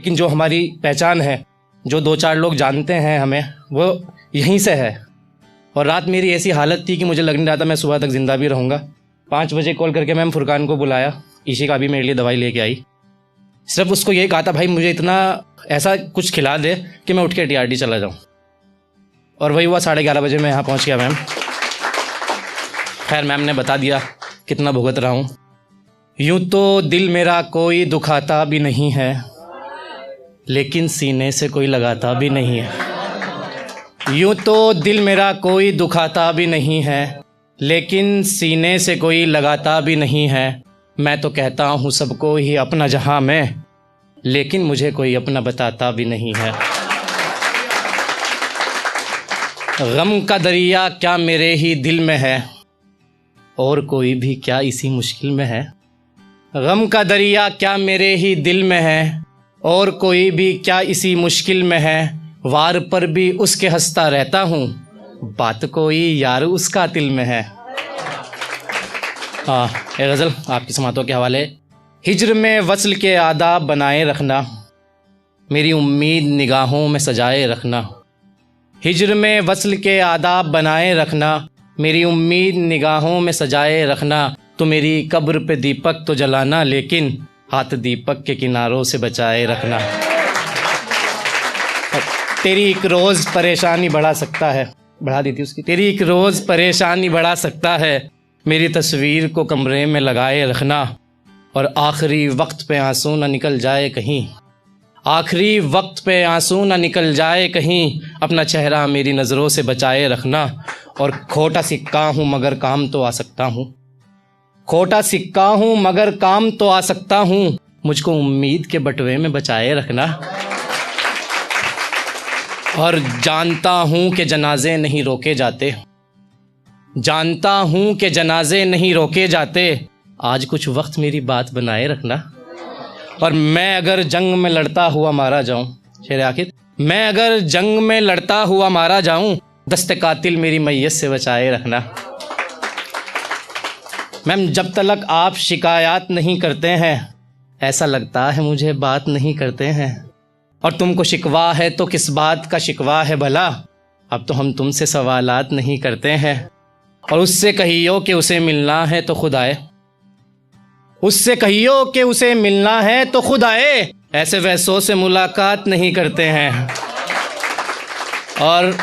लेकिन जो हमारी पहचान है, जो 2-4 लोग जानते हैं हमें, वो यहीं से है। और रात मेरी ऐसी हालत थी कि मुझे लग नहीं रहा था मैं सुबह तक ज़िंदा भी रहूँगा। 5 बजे कॉल करके मैम फुरकान को बुलाया, ईशिका भी मेरे लिए दवाई लेके आई। सिर्फ उसको यही कहा था, भाई मुझे इतना ऐसा कुछ खिला दे कि मैं उठ के TRD चला जाऊँ। और वही हुआ, 11:30 बजे मैं यहाँ पहुँच गया मैम। खैर मैम ने बता दिया कितना भुगत रहा हूँ। यूँ तो दिल मेरा कोई दुखाता भी नहीं है, लेकिन सीने से कोई लगाता भी नहीं है। यूँ तो दिल मेरा कोई दुखाता भी नहीं है, लेकिन सीने से कोई लगाता भी नहीं है। मैं तो कहता हूँ सबको ही अपना जहाँ में, लेकिन मुझे कोई अपना बताता भी नहीं है। गम का दरिया क्या मेरे ही दिल में है, और कोई भी क्या इसी मुश्किल में है। गम का दरिया क्या मेरे ही दिल में है, और कोई भी क्या इसी मुश्किल में है। वार पर भी उसके हंसता रहता हूँ, बात कोई यार उसका दिल में है। हाँ, ये गज़ल आपकी समातों के हवाले। हिज्र में वस्ल के आदाब बनाए रखना, मेरी उम्मीद निगाहों में सजाए रखना। हिज्र में वस्ल के आदाब बनाए रखना, मेरी उम्मीद निगाहों में सजाए रखना। तो मेरी कब्र पे दीपक तो जलाना, लेकिन हाथ दीपक के किनारों से बचाए रखना। तेरी एक रोज़ परेशानी बढ़ा सकता है, बढ़ा दी थी उसकी। तेरी एक रोज़ परेशानी बढ़ा सकता है, मेरी तस्वीर को कमरे में लगाए रखना। और आखिरी वक्त पे आंसू ना निकल जाए कहीं, आखिरी वक्त पे आंसू ना निकल जाए कहीं। अपना चेहरा मेरी नज़रों से बचाए रखना। और खोटा सिक्का हूँ मगर काम तो आ सकता हूँ, खोटा सिक्का हूँ मगर काम तो आ सकता हूँ। मुझको उम्मीद के बटवे में बचाए रखना। और जानता हूँ कि जनाजे नहीं रोके जाते, जानता हूँ कि जनाजे नहीं रोके जाते। आज कुछ वक्त मेरी बात बनाए रखना। और मैं अगर जंग में लड़ता हुआ मारा जाऊँ, शेर आखिर, मैं अगर जंग में लड़ता हुआ मारा जाऊँ, दस्ते कातिल मेरी मैयत से बचाए रखना। मैम जब तक आप शिकायत नहीं करते हैं, ऐसा लगता है मुझे बात नहीं करते हैं। और तुमको शिकवा है तो किस बात का शिकवा है भला, अब तो हम तुमसे सवालात नहीं करते हैं। और उससे कहियो कि उसे मिलना है तो खुद आए, उससे कहियो कि उसे मिलना है तो खुद आए। ऐसे वैसों से मुलाकात नहीं करते हैं। और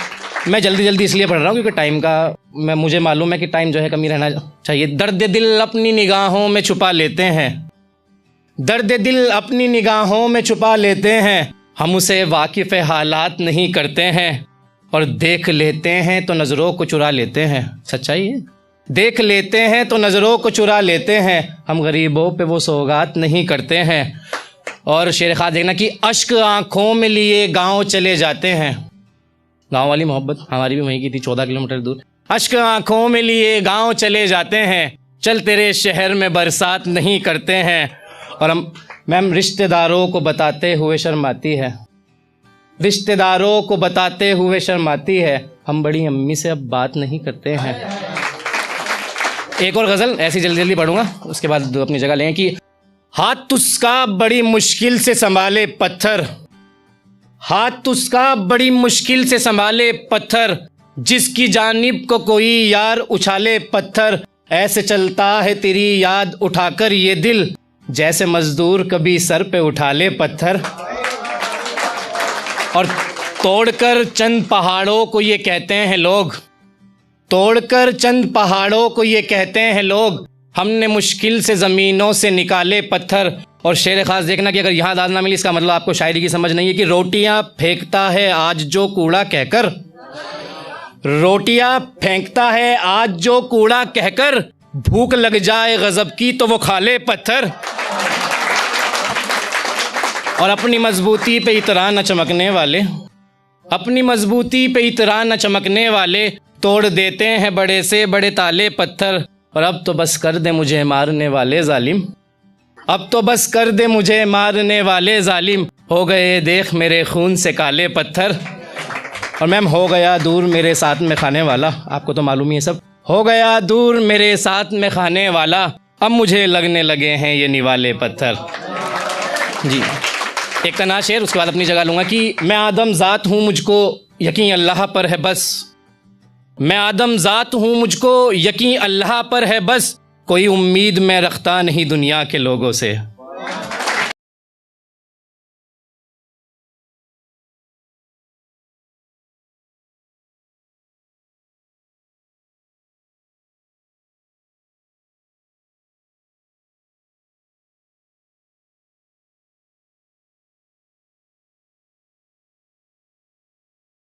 मैं जल्दी जल्दी इसलिए पढ़ रहा हूँ क्योंकि टाइम का मुझे मालूम है कि टाइम जो है कमी रहना चाहिए। दर्द दिल अपनी निगाहों में छुपा लेते हैं, दर्द दिल अपनी निगाहों में छुपा लेते हैं। हम उसे वाकिफ़ हालात नहीं करते हैं, और देख लेते हैं तो नज़रों को चुरा लेते हैं। सच्चाई है, देख लेते हैं तो नज़रों को चुरा लेते हैं। हम गरीबों पे वो सौगात नहीं करते हैं। और शेर खास देखना कि अश्क आँखों में लिए गाँव चले जाते हैं। गाँव वाली मोहब्बत हमारी भी वहीं की थी, 14 किलोमीटर दूर। अश्क आँखों में लिए गाँव चले जाते हैं, चल तेरे शहर में बरसात नहीं करते हैं। और हम मैम रिश्तेदारों को बताते हुए शर्माती है, रिश्तेदारों को बताते हुए शर्माती है। हम बड़ी अम्मी से अब बात नहीं करते हैं। एक और गज़ल ऐसी जल्दी जल्दी पढ़ूंगा, उसके बाद अपनी जगह लेंगे। कि हाथ उसका बड़ी मुश्किल से संभाले पत्थर, हाथ उसका बड़ी मुश्किल से संभाले पत्थर, जिसकी जानिब को कोई यार उछाले पत्थर। ऐसे चलता है तेरी याद उठाकर ये दिल, जैसे मजदूर कभी सर पे उठा ले पत्थर। और तोड़कर चंद पहाड़ों को ये कहते हैं लोग, तोड़कर चंद पहाड़ों को ये कहते हैं लोग, हमने मुश्किल से ज़मीनों से निकाले पत्थर। और शेर खास देखना कि अगर यहाँ दाद ना मिली, इसका मतलब आपको शायरी की समझ नहीं है। कि रोटियाँ फेंकता है आज जो कूड़ा कहकर, रोटियाँ फेंकता है आज जो कूड़ा कहकर, भूख लग जाए गज़ब की तो वो खा ले पत्थर। और अपनी मजबूती पे इतरा न चमकने वाले, अपनी मजबूती पे इतरा न चमकने वाले, तोड़ देते हैं बड़े से बड़े ताले पत्थर। और अब तो बस कर दे मुझे मारने वाले जालिम, अब तो बस कर दे मुझे मारने वाले जालिम, हो गए देख मेरे खून से काले पत्थर। और मैम हो गया दूर मेरे साथ में खाने वाला, आपको तो मालूम ही है सब। हो गया दूर मेरे साथ में खाने वाला, अब मुझे लगने लगे हैं ये निवाले पत्थर। जी एक तना शेर, उसके बाद अपनी जगह लूँगा कि मैं आदम ज़ात हूँ, मुझको यकीन अल्लाह पर है बस। मैं आदम ज़ात हूँ, मुझको यकीन अल्लाह पर है बस। कोई उम्मीद मैं रखता नहीं दुनिया के लोगों से।